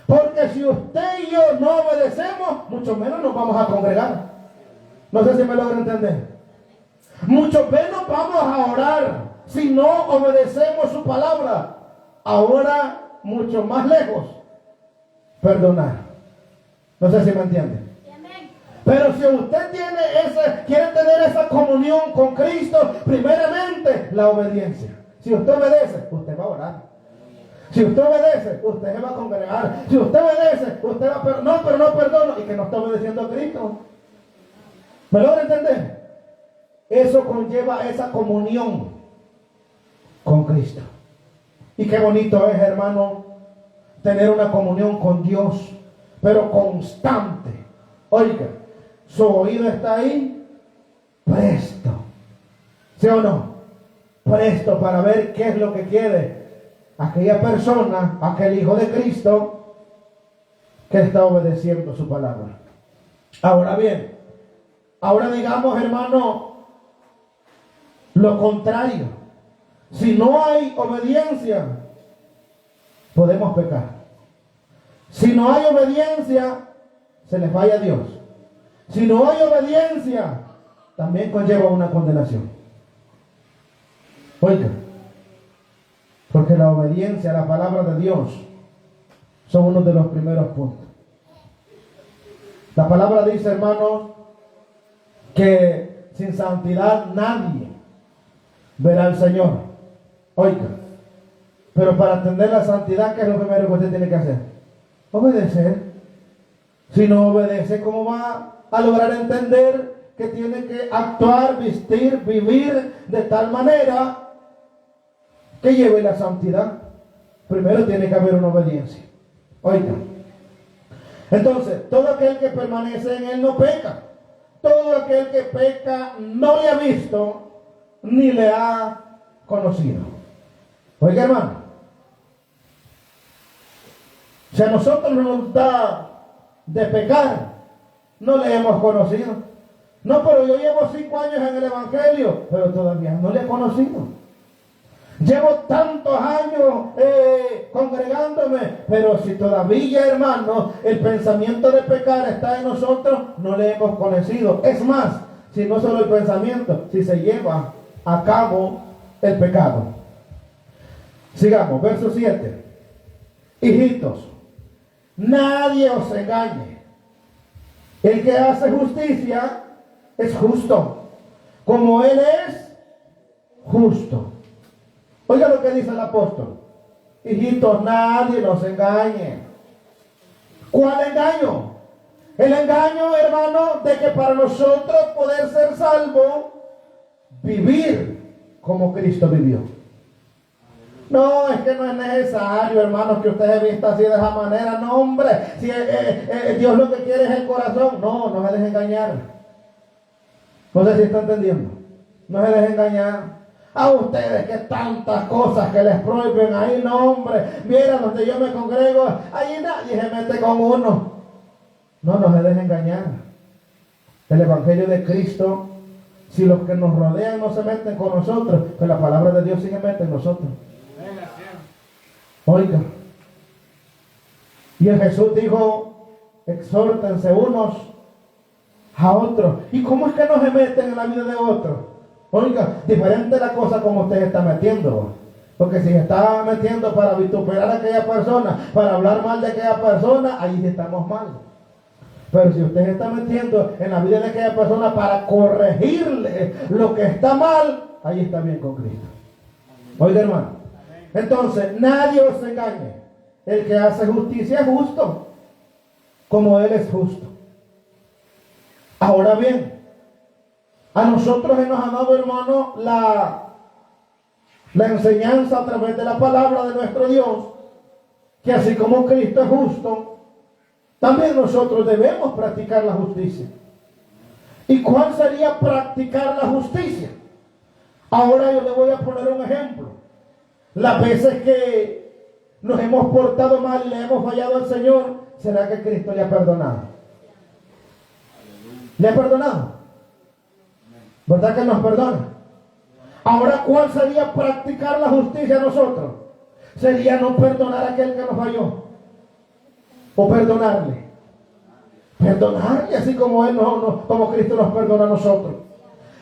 Porque si usted y yo no obedecemos, mucho menos nos vamos a congregar. No sé si me logro entender. Mucho menos vamos a orar si no obedecemos su palabra. Ahora, mucho más lejos, perdonar. No sé si me entiende. Pero si usted quiere tener esa comunión con Cristo, primeramente la obediencia. Si usted obedece, usted va a orar. Si usted obedece, usted se va a congregar. Si usted obedece, usted va a perdonar. No, pero no perdono. Y que no está obedeciendo a Cristo. ¿Me logra entender? Eso conlleva esa comunión con Cristo. Y qué bonito es, hermano, tener una comunión con Dios, pero constante. Oiga, su oído está ahí, presto. ¿Sí o no? Presto para ver qué es lo que quiere aquella persona, aquel hijo de Cristo que está obedeciendo su palabra. Ahora bien, ahora digamos, hermano, lo contrario. Si no hay obediencia, podemos pecar. Si no hay obediencia, se les falla a Dios. Si no hay obediencia, también conlleva una condenación. Oiga, porque la obediencia a la palabra de Dios son uno de los primeros puntos. La palabra dice, hermanos, que sin santidad nadie verá al Señor. Oiga, pero para atender la santidad, ¿qué es lo primero que usted tiene que hacer? Obedecer. Si no obedece, ¿cómo va a lograr entender que tiene que actuar, vestir, vivir de tal manera que lleve la santidad? Primero tiene que haber una obediencia. Oiga, entonces, todo aquel que permanece en él no peca. todo aquel que peca no le ha visto ni le ha conocido. Oiga, hermano, si a nosotros nos da de pecar, no le hemos conocido. No, pero yo llevo 5 años en el Evangelio, pero todavía no le he conocido. Llevo tantos años congregándome, pero si todavía, hermano, el pensamiento de pecar está en nosotros, no le hemos conocido. Es más, si no solo el pensamiento, si se lleva a cabo el pecado. Sigamos, verso 7. Hijitos, nadie os engañe. El que hace justicia es justo, como Él es justo. Oiga lo que dice el apóstol. Hijitos, nadie nos engañe. ¿Cuál engaño? El engaño, hermano, de que para nosotros poder ser salvos, vivir como Cristo vivió. No, es que no es necesario, hermano, que usted se vista así de esa manera. No, hombre, si Dios lo que quiere es el corazón. No, no se deje engañar. No sé si está entendiendo. No se deje engañar. A ustedes que tantas cosas que les prohíben ahí, no, hombre. Vieran donde yo me congrego, ahí nadie se mete con uno. No, no se deje engañar. El Evangelio de Cristo, si los que nos rodean no se meten con nosotros, pues la palabra de Dios sí se mete en nosotros. Oiga, y el Jesús dijo, exhórtense unos a otros. ¿Y cómo es que no se meten en la vida de otros? Oiga, diferente la cosa como usted está metiendo. Porque si está metiendo para vituperar a aquella persona, para hablar mal de aquella persona, ahí estamos mal. Pero si usted está metiendo en la vida de aquella persona para corregirle lo que está mal, ahí está bien con Cristo. Oiga, hermano, entonces nadie os engañe. El que hace justicia es justo, como Él es justo. Ahora bien, a nosotros se nos ha dado, hermano, la enseñanza a través de la palabra de nuestro Dios, que así como Cristo es justo, también nosotros debemos practicar la justicia. ¿Y cuál sería practicar la justicia? Ahora yo le voy a poner un ejemplo. Las veces que nos hemos portado mal y le hemos fallado al Señor, ¿será que Cristo le ha perdonado? ¿Le ha perdonado? ¿Verdad que nos perdona? Ahora, ¿cuál sería practicar la justicia a nosotros? Sería no perdonar a aquel que nos falló. O perdonarle. Perdonarle así como Él como Cristo nos perdona a nosotros.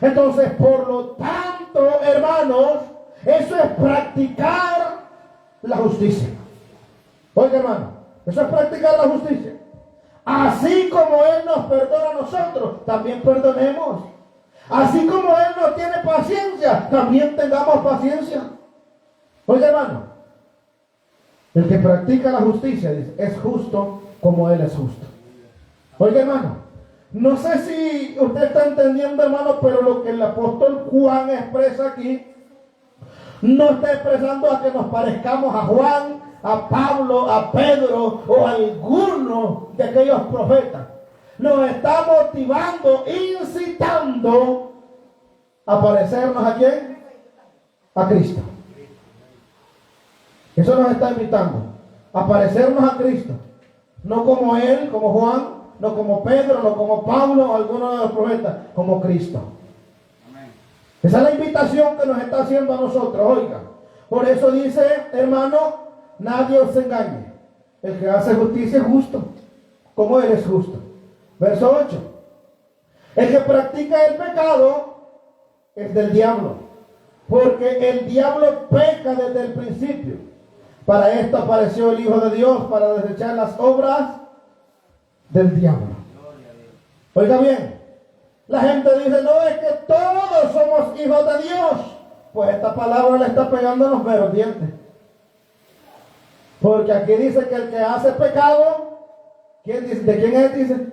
Entonces, por lo tanto, hermanos, eso es practicar la justicia. Oiga, hermano, eso es practicar la justicia. Así como Él nos perdona a nosotros, también perdonemos. Así como Él no tiene paciencia, también tengamos paciencia. Oiga, hermano, el que practica la justicia dice, es justo como Él es justo. Oiga, hermano, no sé si usted está entendiendo, hermano, pero lo que el apóstol Juan expresa aquí, no está expresando a que nos parezcamos a Juan, a Pablo, a Pedro o a alguno de aquellos profetas. Nos está motivando, incitando a parecernos a quién? A Cristo. Eso nos está invitando a parecernos a Cristo. No como Él, como Juan, no como Pedro, no como Pablo o alguno de los profetas, como Cristo. Amén. Esa es la invitación que nos está haciendo a nosotros, oiga. Por eso dice, hermano, nadie os engañe. El que hace justicia es justo, como Él es justo. Verso 8. El que practica el pecado es del diablo, porque el diablo peca desde el principio. Para esto apareció el Hijo de Dios, para desechar las obras del diablo. Oiga bien, la gente dice, no, es que todos somos hijos de Dios. Pues esta palabra le está pegando en los meros dientes. Porque aquí dice que el que hace pecado, ¿quién dice? ¿De quién es? Dice,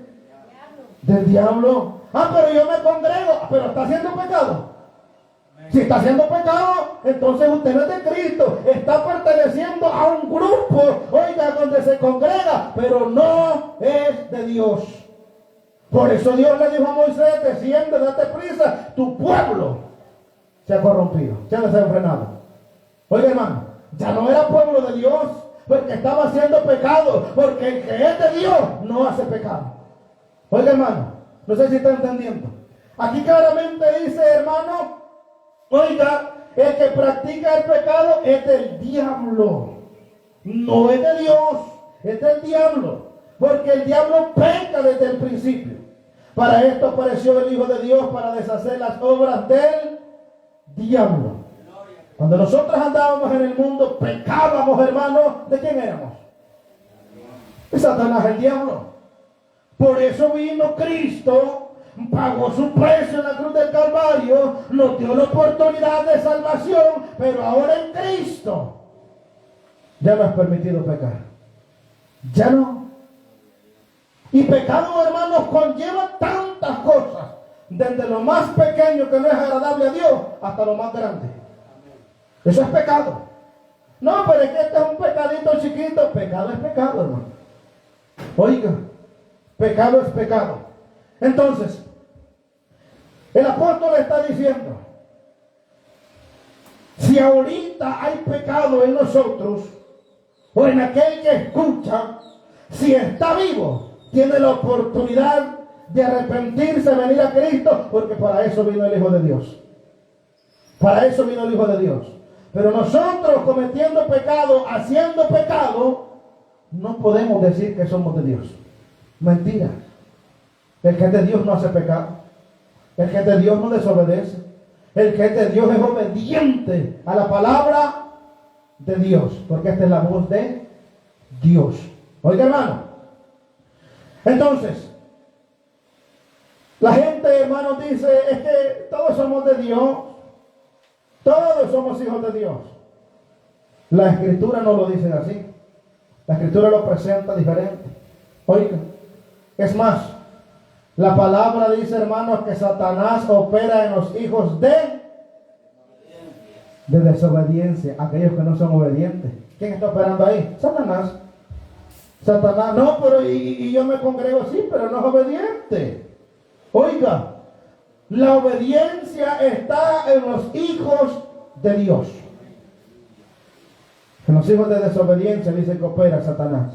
del diablo. Ah, pero yo me congrego, pero está haciendo pecado. Si está haciendo pecado, entonces usted no es de Cristo. Está perteneciendo a un grupo, oiga, donde se congrega, pero no es de Dios. Por eso Dios le dijo a Moisés, desciende, date prisa, tu pueblo se ha corrompido, se ha desenfrenado. Oiga, hermano, ya no era pueblo de Dios, porque estaba haciendo pecado, porque el que es de Dios no hace pecado. Oiga, hermano, no sé si está entendiendo. Aquí claramente dice, hermano, oiga, el que practica el pecado es del diablo. No es de Dios, es del diablo. Porque el diablo peca desde el principio. Para esto apareció el Hijo de Dios, para deshacer las obras del diablo. Cuando nosotros andábamos en el mundo, pecábamos, hermanos, ¿de quién éramos? De Satanás, el diablo. Por eso vino Cristo, pagó su precio en la cruz del Calvario, nos dio la oportunidad de salvación, pero ahora en Cristo ya no es permitido pecar. Ya no. Y pecado, hermanos, conlleva tantas cosas, desde lo más pequeño que no es agradable a Dios, hasta lo más grande. Eso es pecado. No, pero es que este es un pecadito chiquito. Pecado es pecado, hermano. Oiga, pecado es pecado. Entonces, el apóstol está diciendo, si ahorita hay pecado en nosotros, o en aquel que escucha, si está vivo, tiene la oportunidad de arrepentirse, venir a Cristo, porque para eso vino el Hijo de Dios. Para eso vino el Hijo de Dios. Pero nosotros, cometiendo pecado, haciendo pecado, no podemos decir que somos de Dios. Mentira. El que es de Dios no hace pecado. El que es de Dios no desobedece. El que es de Dios es obediente a la palabra de Dios, porque esta es la voz de Dios. Oiga, hermano. Entonces, la gente, hermano, dice, es que todos somos de Dios. Todos somos hijos de Dios. La Escritura no lo dice así. La Escritura lo presenta diferente. Oiga, es más, la palabra dice, hermanos, que Satanás opera en los hijos de desobediencia, aquellos que no son obedientes. ¿Quién está operando ahí? Satanás. Satanás, no, pero y yo me congrego, sí, pero no es obediente. Oiga, la obediencia está en los hijos de Dios. En los hijos de desobediencia dice que opera Satanás.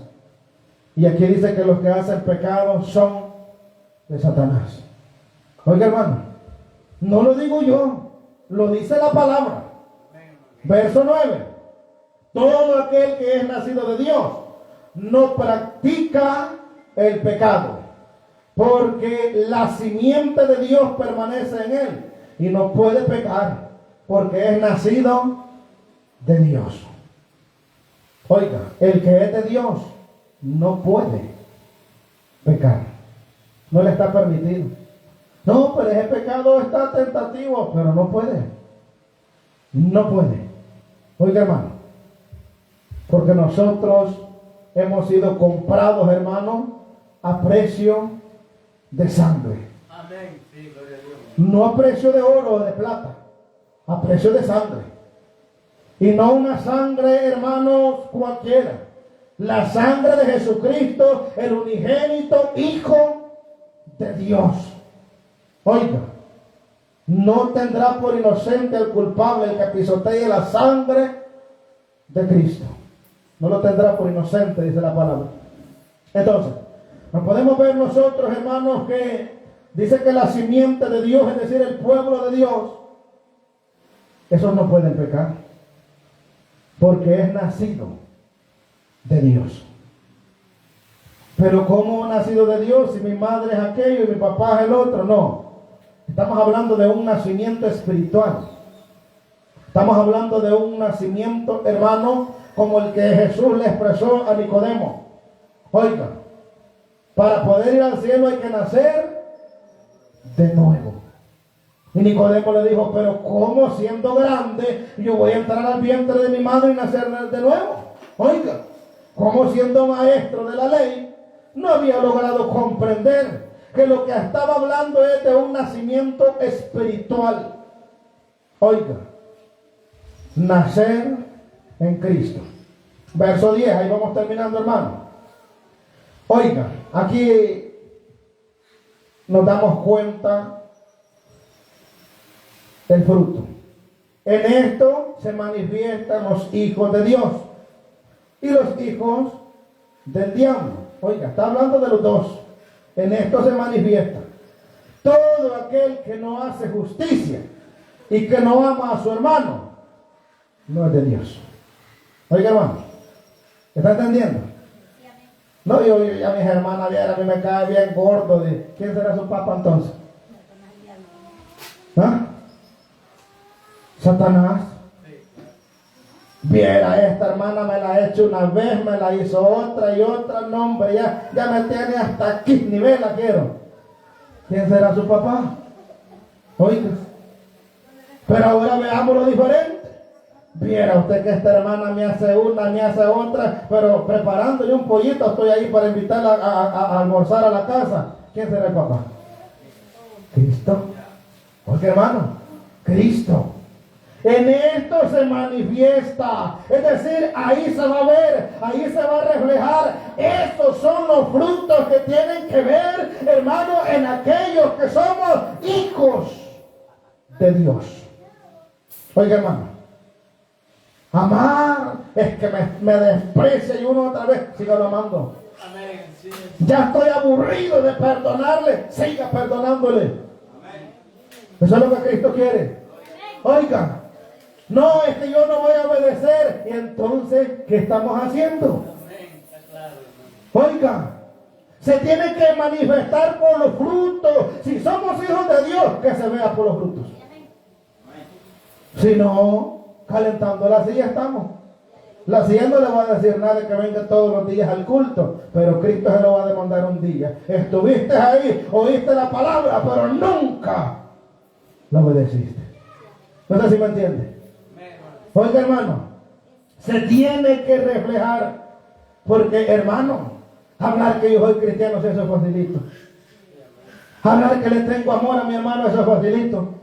Y aquí dice que los que hacen pecado son de Satanás. Oiga, hermano, no lo digo yo, lo dice la palabra. Verso 9. Todo aquel que es nacido de Dios no practica el pecado, porque la simiente de Dios permanece en él y no puede pecar, porque es nacido de Dios. Oiga, el que es de Dios no puede pecar, no le está permitido. No, pero ese pecado está tentativo, pero no puede. No puede. Oiga, hermano, porque nosotros hemos sido comprados, hermano, a precio de sangre. Amén. Sí, gloria a Dios. No a precio de oro o de plata, a precio de sangre. Y no una sangre, hermanos, cualquiera. La sangre de Jesucristo, el unigénito Hijo de Dios. Oiga, no tendrá por inocente el culpable el que pisotee la sangre de Cristo. No lo tendrá por inocente, dice la palabra. Entonces, no podemos ver nosotros, hermanos, que dice que la simiente de Dios, es decir, el pueblo de Dios, esos no pueden pecar, porque es nacido de Dios. Pero ¿cómo nacido de Dios si mi madre es aquello y mi papá es el otro? No. Estamos hablando de un nacimiento espiritual. Estamos hablando de un nacimiento, hermano, como el que Jesús le expresó a Nicodemo. Oiga, para poder ir al cielo hay que nacer de nuevo. Y Nicodemo le dijo, pero ¿cómo siendo grande yo voy a entrar al vientre de mi madre y nacer de nuevo? Oiga, ¿cómo siendo maestro de la ley no había logrado comprender que lo que estaba hablando es de un nacimiento espiritual? Oiga, nacer en Cristo. Verso 10, ahí vamos terminando, hermano. Oiga, aquí nos damos cuenta del fruto. En esto se manifiestan los hijos de Dios y los hijos del diablo. Oiga, está hablando de los dos. En esto se manifiesta todo aquel que no hace justicia y que no ama a su hermano, no es de Dios. Oiga, hermano, ¿está entendiendo? No, yo ya mis hermanas vieron, a mí me cae bien gordo. ¿Quién será su papá entonces? ¿Ah? Satanás. Viera, esta hermana me la ha hecho una vez, me la hizo otra y otra. No, hombre, ya me tiene hasta aquí, ni vela quiero. ¿Quién será su papá? Oiga. Pero ahora veamos lo diferente. Viera usted que esta hermana me hace una, me hace otra, pero preparándole un pollito estoy ahí para invitarla a almorzar a la casa. ¿Quién será el papá? Cristo. Oiga, hermano, Cristo. En esto se manifiesta, es decir, ahí se va a ver, ahí se va a reflejar. Estos son los frutos que tienen que ver, hermano, en aquellos que somos hijos de Dios. Oiga, hermano, amar es que me desprecia y uno otra vez siga amando. Amén. Sí. Ya estoy aburrido de perdonarle, siga perdonándole. Amén. Eso es lo que Cristo quiere. Oiga. No, es que yo no voy a obedecer. Y entonces, ¿qué estamos haciendo? Amén. Está claro, hermano. Oiga, se tiene que manifestar por los frutos. Si somos hijos de Dios, que se vea por los frutos. Si no, calentando la silla estamos. La silla no le va a decir nada que venga todos los días al culto, pero Cristo se lo va a demandar un día. Estuviste ahí, oíste la palabra, pero nunca la obedeciste. No sé si me entiende. Oiga, hermano, se tiene que reflejar, porque, hermano, hablar que yo soy cristiano, eso es facilito. Hablar que le tengo amor a mi hermano, eso es facilito.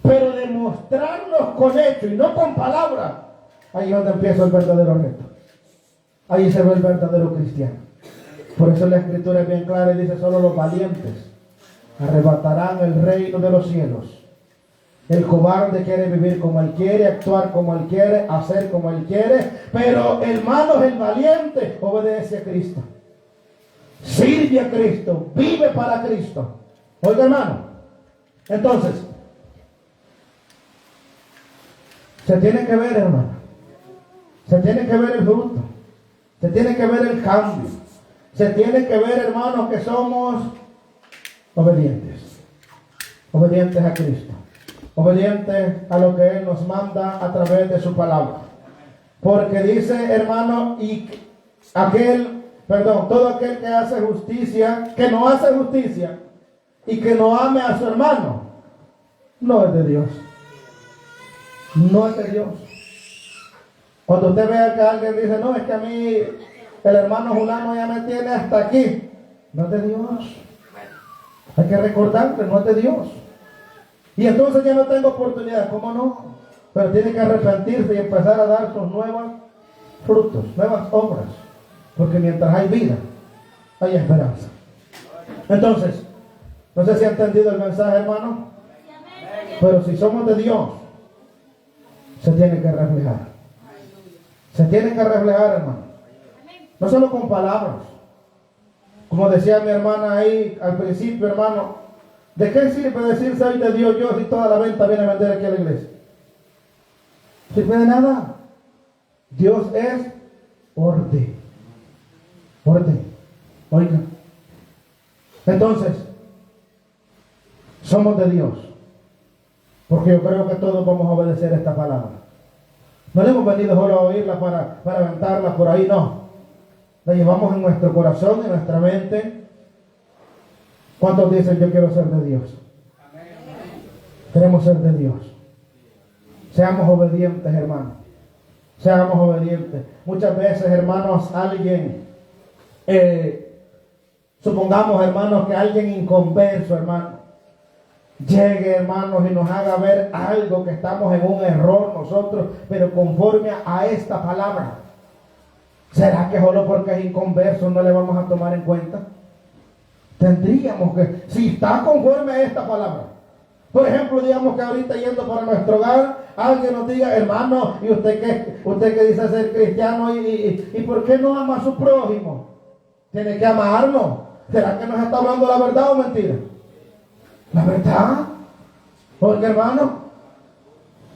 Pero demostrarnos con hechos y no con palabras, ahí es donde empieza el verdadero reto. Ahí se ve el verdadero cristiano. Por eso la escritura es bien clara y dice: solo los valientes arrebatarán el reino de los cielos. El cobarde quiere vivir como él quiere, actuar como él quiere, hacer como él quiere, pero hermanos, el valiente obedece a Cristo, sirve a Cristo, vive para Cristo. Oiga, hermano, entonces se tiene que ver, hermano, se tiene que ver el fruto, se tiene que ver el cambio, se tiene que ver, hermanos, que somos obedientes a Cristo, obedientes a lo que Él nos manda a través de su palabra. Porque dice, hermano, todo aquel que hace justicia, que no hace justicia y que no ame a su hermano, no es de Dios. No es de Dios. Cuando usted vea que alguien dice: no, es que a mí el hermano Julano ya me tiene hasta aquí, no es de Dios. Hay que recordar que no es de Dios. Y entonces ya no tengo oportunidad. ¿Cómo no? Pero tiene que arrepentirse y empezar a dar sus nuevos frutos, nuevas obras. Porque mientras hay vida, hay esperanza. Entonces, no sé si ha entendido el mensaje, hermano. Pero si somos de Dios, se tiene que reflejar. Se tiene que reflejar, hermano. No solo con palabras. Como decía mi hermana ahí al principio, hermano, ¿de qué sirve decir soy de Dios yo si toda la venta viene a vender aquí a la iglesia? No sirve de nada. Dios es orden. Orden. Oiga. Entonces, somos de Dios. Porque yo creo que todos vamos a obedecer esta palabra. No le hemos venido solo a oírla para aventarla por ahí, no. La llevamos en nuestro corazón, en nuestra mente. ¿Cuántos dicen yo quiero ser de Dios? Queremos ser de Dios. Seamos obedientes, hermanos. Seamos obedientes. Muchas veces, hermanos, alguien, supongamos, hermanos, que alguien inconverso, hermano, llegue, hermanos, y nos haga ver algo que estamos en un error nosotros, pero conforme a esta palabra. ¿Será que solo porque es inconverso no le vamos a tomar en cuenta? Tendríamos que, si está conforme a esta palabra. Por ejemplo, digamos que ahorita yendo para nuestro hogar, alguien nos diga, hermano, ¿y usted que dice ser cristiano, y por qué no ama a su prójimo? Tiene que amarlo. ¿Será que nos está hablando la verdad o mentira? La verdad. Porque hermano,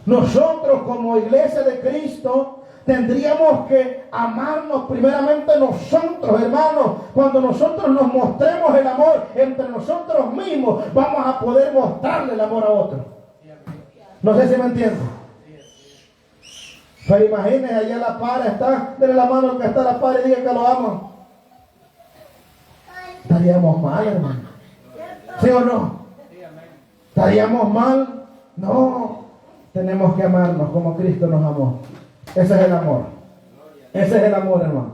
nosotros como iglesia de Cristo tendríamos que amarnos primeramente nosotros, hermanos. Cuando nosotros nos mostremos el amor entre nosotros mismos, vamos a poder mostrarle el amor a otro. No sé si me entienden. Pero imagínense, allá la par está, denle la mano al que está a la par y diga que lo ama. Estaríamos mal, hermano. ¿Sí o no? ¿Estaríamos mal? No. Tenemos que amarnos como Cristo nos amó. Ese es el amor. Ese es el amor, hermano.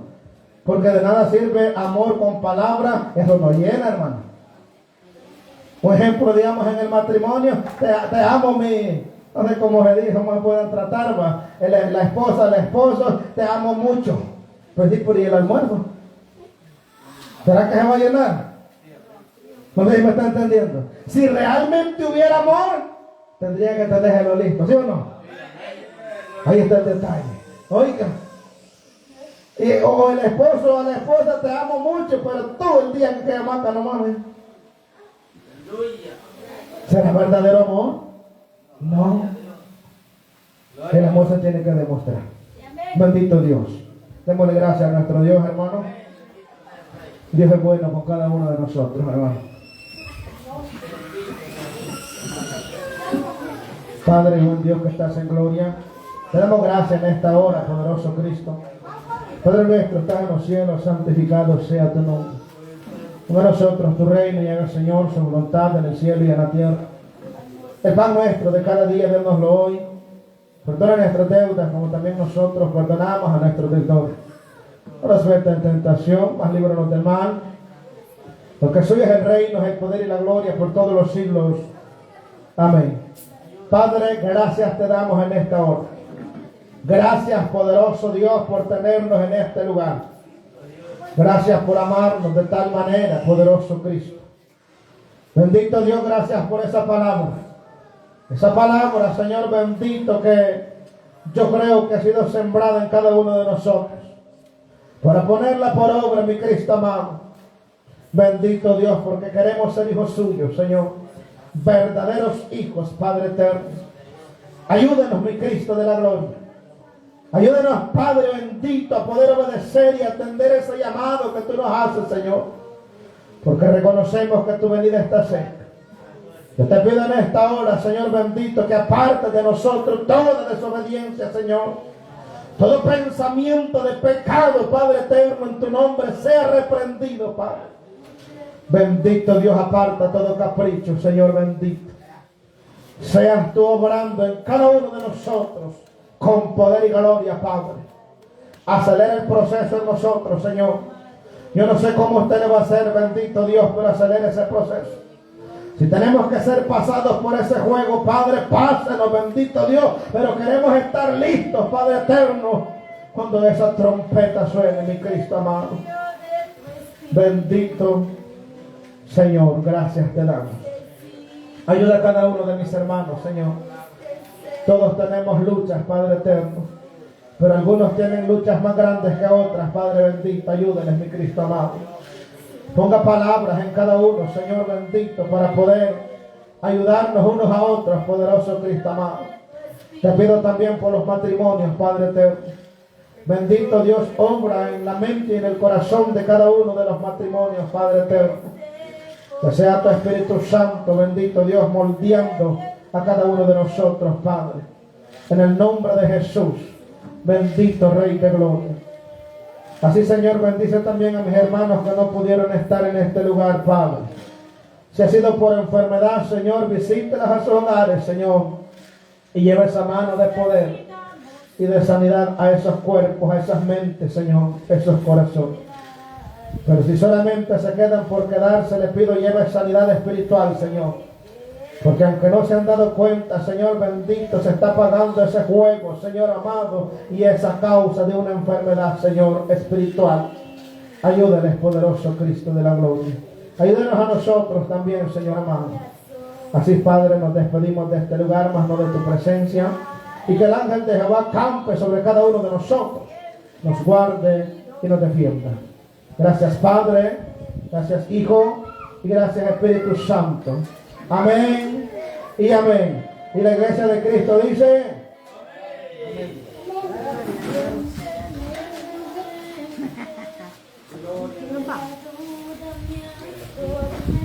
Porque de nada sirve amor con palabras. Eso no llena, hermano. Por ejemplo, digamos en el matrimonio, te amo no sé cómo se dice, cómo se pueden tratar, va. La esposa, el esposo, te amo mucho. Pues sí, por el almuerzo. ¿Será que se va a llenar? No sé si me está entendiendo. Si realmente hubiera amor, tendría que tenerlo listo, ¿sí o no? Ahí está el detalle. Oiga. O el esposo o la esposa, te amo mucho, pero todo el día que mata no mames. ¿Será verdadero amor? No. El amor se tiene que demostrar. Bendito Dios. Démosle gracias a nuestro Dios, hermano. Dios es bueno con cada uno de nosotros, hermano. Padre, buen Dios que estás en gloria, te damos gracias en esta hora, poderoso Cristo. Padre nuestro, estás en los cielos, santificado sea tu nombre. Venga a nosotros tu reino y haga, Señor, su voluntad en el cielo y en la tierra. El pan nuestro de cada día, dénoslo hoy. Perdona nuestras deudas, como también nosotros perdonamos a nuestros deudores. No nos metas en tentación, mas líbranos del mal. Porque suyo es el reino, el poder y la gloria por todos los siglos. Amén. Padre, gracias te damos en esta hora. Gracias, poderoso Dios, por tenernos en este lugar. Gracias por amarnos de tal manera, poderoso Cristo. Bendito Dios, gracias por esa palabra. Esa palabra, Señor bendito, que yo creo que ha sido sembrada en cada uno de nosotros. Para ponerla por obra, mi Cristo amado. Bendito Dios, porque queremos ser hijos suyos, Señor. Verdaderos hijos, Padre eterno. Ayúdenos, mi Cristo de la gloria. Ayúdenos, Padre bendito, a poder obedecer y atender ese llamado que tú nos haces, Señor. Porque reconocemos que tu venida está cerca. Yo te pido en esta hora, Señor bendito, que apartes de nosotros toda desobediencia, Señor. Todo pensamiento de pecado, Padre eterno, en tu nombre sea reprendido, Padre. Bendito Dios, aparta todo capricho, Señor bendito. Seas tú obrando en cada uno de nosotros con poder y gloria, Padre. Acelera el proceso en nosotros, Señor. Yo no sé cómo usted le va a hacer, bendito Dios, pero acelera ese proceso. Si tenemos que ser pasados por ese juego, Padre, pásenos, bendito Dios. Pero queremos estar listos, Padre eterno, cuando esa trompeta suene, mi Cristo amado. Bendito Señor, gracias te damos. Ayuda a cada uno de mis hermanos, Señor. Todos tenemos luchas, Padre eterno, pero algunos tienen luchas más grandes que otras, Padre bendito. Ayúdenles, mi Cristo amado. Ponga palabras en cada uno, Señor bendito, para poder ayudarnos unos a otros, poderoso Cristo amado. Te pido también por los matrimonios, Padre eterno. Bendito Dios, obra en la mente y en el corazón de cada uno de los matrimonios, Padre eterno. Que sea tu Espíritu Santo, bendito Dios, moldeando a cada uno de nosotros, Padre. En el nombre de Jesús, bendito Rey de gloria. Así, Señor, bendice también a mis hermanos que no pudieron estar en este lugar, Padre. Si ha sido por enfermedad, Señor, visítelas a sus hogares, Señor, y lleva esa mano de poder y de sanidad a esos cuerpos, a esas mentes, Señor, esos corazones. Pero si solamente se quedan por quedarse, le pido lleve sanidad espiritual, Señor. Porque aunque no se han dado cuenta, Señor bendito, se está pagando ese juego, Señor amado, y esa causa de una enfermedad, Señor, espiritual. Ayúdenles, poderoso Cristo de la gloria. Ayúdenos a nosotros también, Señor amado. Así, Padre, nos despedimos de este lugar, más no de tu presencia. Y que el ángel de Jehová campe sobre cada uno de nosotros, nos guarde y nos defienda. Gracias, Padre. Gracias, Hijo. Y gracias, Espíritu Santo. Amén y amén. Y la iglesia de Cristo dice... Ayúdame a